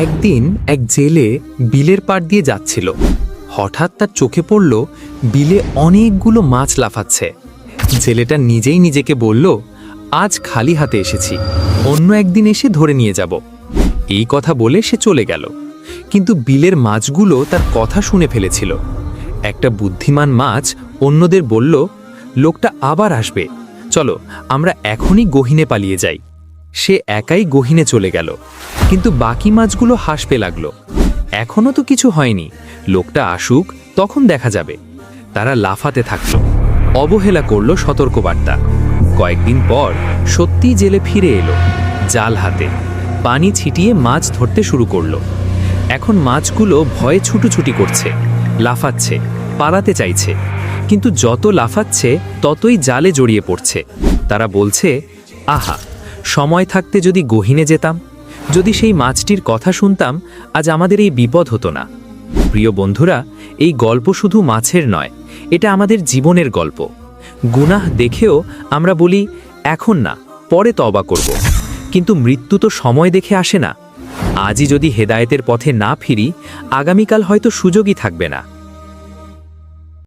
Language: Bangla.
একদিন এক জেলে বিলের পাড় দিয়ে যাচ্ছিল। হঠাৎ তার চোখে পড়ল বিলে অনেকগুলো মাছ লাফাচ্ছে। জেলেটা নিজেই নিজেকে বলল, আজ খালি হাতে এসেছি, অন্য একদিন এসে ধরে নিয়ে যাব। এই কথা বলে সে চলে গেল। কিন্তু বিলের মাছগুলো তার কথা শুনে ফেলেছিল। একটা বুদ্ধিমান মাছ অন্যদের বলল, লোকটা আবার আসবে, চলো আমরা এখনই গহীনে পালিয়ে যাই। সে একাই গহীনে চলে গেল, কিন্তু বাকি মাছগুলো হাসতে লাগলো। এখনো তো কিছু হয়নি, লোকটা আসুক তখন দেখা যাবে। তারা লাফাতে থাকলো, অবহেলা করলো সতর্কবার্তা। কয়েকদিন পর সত্যি জেলে ফিরে এলো, জাল হাতে, পানি ছিটিয়ে মাছ ধরতে শুরু করলো। এখন মাছগুলো ভয়ে ছুটোছুটি করছে, লাফাচ্ছে, পালাতে চাইছে, কিন্তু যত লাফাচ্ছে ততই জালে জড়িয়ে পড়ছে। তারা বলছে, আহা, সময় থাকতে যদি গহীনে যেতাম, যদি সেই মাছটির কথা শুনতাম, আজ আমাদের এই বিপদ হতো না। প্রিয় বন্ধুরা, এই গল্প শুধু মাছের নয়, এটা আমাদের জীবনের গল্প। গুনাহ দেখেও আমরা বলি, এখন না, পরে তওবা করব। কিন্তু মৃত্যু তো সময় দেখে আসে না। আজই যদি হেদায়েতের পথে না ফিরি, আগামীকাল হয়তো সুযোগই থাকবে না।